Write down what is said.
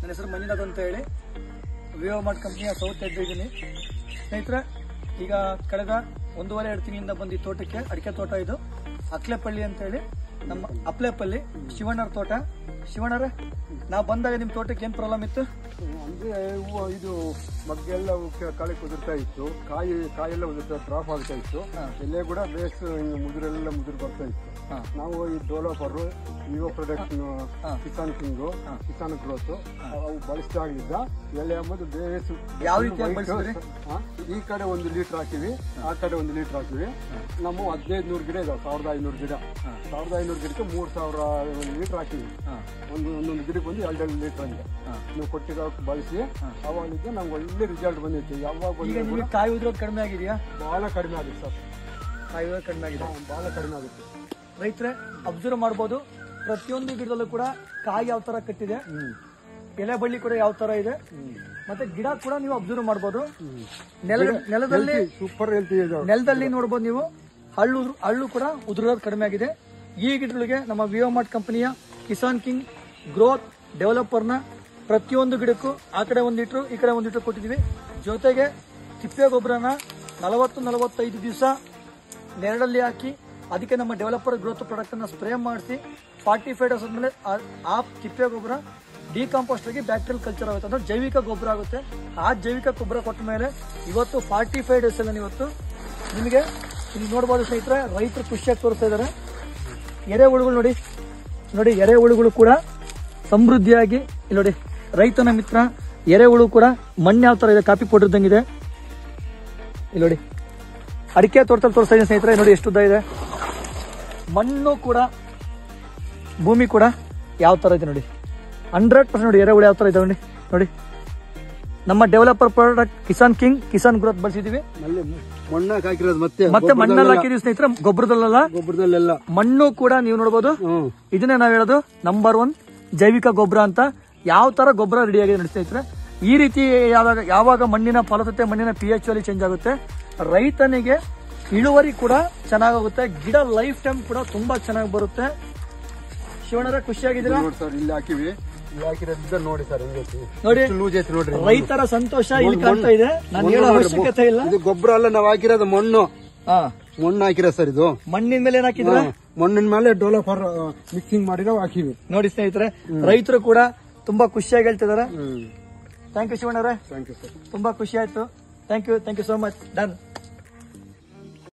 ನನ್ನ ಹೆಸರು ಮಂಜುನಾಥ್ ಅಂತ ಹೇಳಿ ವಿವೋ ಮಾರ್ಟ್ ಕಂಪನಿಯ ಸೌತ್ ಹೆಡ್ ಇದ್ದೀನಿ ಸ್ನೇಹಿತರೆ. ಈಗ ಕಳೆದ 1.5-2 ತಿಂಗಳಿಂದ ಬಂದು ಈ ತೋಟಕ್ಕೆ ಅಡಿಕೆ ತೋಟ ಇದು ಅಕ್ಲೆಪಳ್ಳಿ ಅಂತ ಹೇಳಿ ನಮ್ಮ ಅಪ್ಲೆಪಲ್ಲಿ ಶಿವಣ್ಣರ ತೋಟ. ಶಿವಣ್ಣರೇ, ನಾವು ಬಂದಾಗ ನಿಮ್ಮ ತೋಟಕ್ಕೆ ಏನ್ ಪ್ರಾಬ್ಲಮ್ ಇತ್ತು? ಅಂದ್ರೆ ಇದು ಮಗ್ಗೆಲ್ಲ ಕಳೆ ಕುದುರ್ತಾ ಇತ್ತು, ಕಾಯೆಲ್ಲ ಉದುರ್ತಾ ಡ್ರಾಪ್ ಆಗ್ತಾ ಇತ್ತು, ಎಲ್ಲೇ ಕೂಡ ಬೇಸ್ ಮುದುರೆಲ್ಲ ಮುದುರು ಬರ್ತಾ ಇತ್ತು. ನಾವು ಈ developer Vivo product Kisan king Kisan growth ಅವು ಬಳಸಿದಾಗಲಿದ್ದ ಎಲೆ ಎಂಬುದು ಬೇಸ್ ಯಾವ ರೀತಿ ಈ ಕಡೆ 1 ಲೀಟರ್ ಹಾಕಿವಿ, ಆ ಕಡೆ 1 ಲೀಟರ್ ಹಾಕಿವಿ. ನಮ್ಮ 1500 ಗಿಡ ಇದಾವೆ, 1500 ಗಿಡ. 1500 ಗಿಡಕ್ಕೆ 3000 ಲೀಟರ್ ಹಾಕಿವಿ. ಒಂದೊಂದು ಗಿಡಕ್ಕೆ ಬಂದು 2 ಲೀಟರ್ ಅಂತ ನೀವು ಕೊಟ್ಟಿರೋ ಬಳಸಿ ಅವಾಗಿದ್ದ ನಮ್ಗೆ ಒಳ್ಳೆ ರಿಸಲ್ಟ್ ಬಂದಿತ್ತು. ಯಾವಾಗ ಕಾಯಿ ಉದ್ರೋದು ಕಡಿಮೆ ಆಗಿದೆಯಾ? ಬಹಳ ಕಡಿಮೆ ಆಗುತ್ತೆ ಸರ್, ಕಾಯಿ ಉದ್ರೋದು ಕಡಿಮೆ ಆಗಿದೆ, ಬಹಳ ಕಡಿಮೆ ಆಗುತ್ತೆ. ರೈತರೇ ಅಬ್ಸರ್ವ್ ಮಾಡಬಹುದು, ಪ್ರತಿಯೊಂದು ಗಿಡದಲ್ಲೂ ಕೂಡ ಕಾಯಿ ಯಾವ ತರ ಕಟ್ಟಿದೆ, ಎಲೆ ಬಳ್ಳಿ ಕೂಡ ಯಾವ ತರ ಇದೆ, ಮತ್ತೆ ಗಿಡ ಕೂಡ ನೀವು ಅಬ್ಸರ್ವ್ ಮಾಡಬಹುದು. ನೆಲದಲ್ಲಿ ಸೂಪರ್ ನೆಲದಲ್ಲಿ ನೋಡಬಹುದು ನೀವು, ಹಳ್ಳು ಕೂಡ ಉದುರೋದು ಕಡಿಮೆ ಆಗಿದೆ. ಈ ಗಿಡಗಳಿಗೆ ನಮ್ಮ ವಿವೋ ಮಾರ್ಟ್ ಕಂಪನಿಯ ಕಿಸಾನ್ ಕಿಂಗ್ ಗ್ರೋತ್ ಡೆವಲಪರ್ನ ಪ್ರತಿಯೊಂದು ಗಿಡಕ್ಕೂ ಆ ಕಡೆ 1 ಲೀಟರ್ ಈ ಕಡೆ 1 ಲೀಟರ್ ಕೊಟ್ಟಿದ್ದೀವಿ. ಜೊತೆಗೆ ತಿಪ್ಪೆ ಗೊಬ್ಬರನ 40-45 ದಿವಸ ನೆರಳಲ್ಲಿ ಹಾಕಿ ಅದಕ್ಕೆ ನಮ್ಮ ಡೆವಲಪರ್ ಗ್ರೋತ್ ಪ್ರಾಡಕ್ಟ್ ಅನ್ನ ಸ್ಪ್ರೇ ಮಾಡಿಸಿ 45 ಡೇಸ್ ಆದ್ಮೇಲೆ ಆ ತಿಪ್ಪೆ ಗೊಬ್ಬರ ಡಿಕಂಪೋಸ್ಟ್ ಆಗಿ ಬ್ಯಾಕ್ಟೀರಿಯಲ್ ಕಲ್ಚರ್ ಆಗುತ್ತೆ, ಅಂದ್ರೆ ಜೈವಿಕ ಗೊಬ್ಬರ ಆಗುತ್ತೆ. ಆ ಜೈವಿಕ ಗೊಬ್ಬರ ಕೊಟ್ಟ ಮೇಲೆ ಇವತ್ತು 45 ಡೇಸ್ ಅಲ್ಲಿ ಇವತ್ತು ನಿಮಗೆ ಇಲ್ಲಿ ನೋಡಬಹುದು ಸ್ನೇಹಿತರೆ, ರೈತರು ಖುಷಿಯಾಗಿ ತೋರಿಸ್ತಾ ಇದ್ದಾರೆ. ಎರೆಹುಳುಗಳು ನೋಡಿ ಎರೆಹುಳುಗಳು ಕೂಡ ಸಮೃದ್ಧಿಯಾಗಿ ಇಲ್ಲಿ ನೋಡಿ, ರೈತನ ಮಿತ್ರ ಎರೆಹುಳು ಕೂಡ ಮಣ್ಣು ಯಾವ ತರ ಇದೆ, ಕಾಪಿ ಕೊಟ್ಟಿದ್ದಂಗಿದೆ. ಇಲ್ಲಿ ನೋಡಿ ಅಡಿಕೆ ತೋಟದಲ್ಲಿ ತೋರಿಸ್ತಾ ಇದೆ ಸ್ನೇಹಿತರೆ, ನೋಡಿ ಎಷ್ಟು ಉದ್ದ ಇದೆ ಮಣ್ಣು ಕೂಡ, ಭೂಮಿ ಕೂಡ ಯಾವ ತರ ಇದೆ ನೋಡಿ. 100% ನೋಡಿ ಎರೆಹುಳು ಯಾವ ತರ ಇದೆ ನೋಡಿ. ನಮ್ಮ developer product Kisan king Kisan growth ಬಳಸಿದೀವಿ. ಮಣ್ಣಾಗಿ ಹಾಕಿರೋದು ಮತ್ತೆ ಮಣ್ಣಲ್ಲಿ ಹಾಕಿದೀವಿ ಸ್ನೇಹಿತರೆ, ಗೊಬ್ಬರದಲ್ಲೆಲ್ಲ ಮಣ್ಣು ಕೂಡ ನೀವು ನೋಡಬಹುದು. ಇದನ್ನೇ ನಾವ್ ಹೇಳೋದು ನಂಬರ್ 1 ಜೈವಿಕ ಗೊಬ್ಬರ ಅಂತ. ಯಾವ ತರ ಗೊಬ್ಬರ ರೆಡಿ ಆಗಿದೆ ನೋಡಿ ಸ್ನೇಹಿತರೆ. ಈ ರೀತಿ ಯಾವಾಗ ಮಣ್ಣಿನ ಫಲವತ್ತತೆ, ಮಣ್ಣಿನ pH ವ್ಯಾಲ್ಯೂ ಚೇಂಜ್ ಆಗುತ್ತೆ, ರೈತನಿಗೆ ಇಳುವರಿ ಕೂಡ ಚೆನ್ನಾಗುತ್ತೆ, ಗಿಡ ಲೈಫ್ ಟೈಮ್ ಕೂಡ ತುಂಬಾ ಚೆನ್ನಾಗಿ ಬರುತ್ತೆ. ಶಿವಣ್ಣರೇ, ಖುಷಿಯಾಗಿದ್ದೀರಾ? ಇಲ್ಲಿ ಹಾಕಿವಿ, ನೋಡಿ ಸರ್, ನೋಡಿ ರೈತರ ಸಂತೋಷ ಇಲ್ಲಿ ಕಾಣ್ತಾ ಇದೆ. ನಾನು ಹೇಳೋ ಅವಶ್ಯಕತೆ ಇಲ್ಲ. ಇದು ಗೊಬ್ಬರ ಅಲ್ಲ, ನಾವು ಹಾಕಿರೋದು ಮಣ್ಣು ಹಾಕಿರೋ ಸರ್. ಇದು ಮಣ್ಣಿನ ಮೇಲೆ ಏನ್ ಹಾಕಿದ್ರ? ಮಣ್ಣಿನ ಮೇಲೆ ಡೆವಲಪರ್ ಮಿಕ್ಸಿಂಗ್ ಮಾಡಿರೋ ಹಾಕಿವಿ. ನೋಡಿ ಸ್ನೇಹಿತರೆ, ರೈತರು ಕೂಡ ತುಂಬಾ ಖುಷಿಯಾಗಿ ಹೇಳ್ತಿದಾರೆ. ಥ್ಯಾಂಕ್ ಯು ಶಿವಣ್ಣರೇ, ಥ್ಯಾಂಕ್ ಯು ಸರ್, ತುಂಬಾ ಖುಷಿ ಆಯ್ತು. Thank you so much. Done.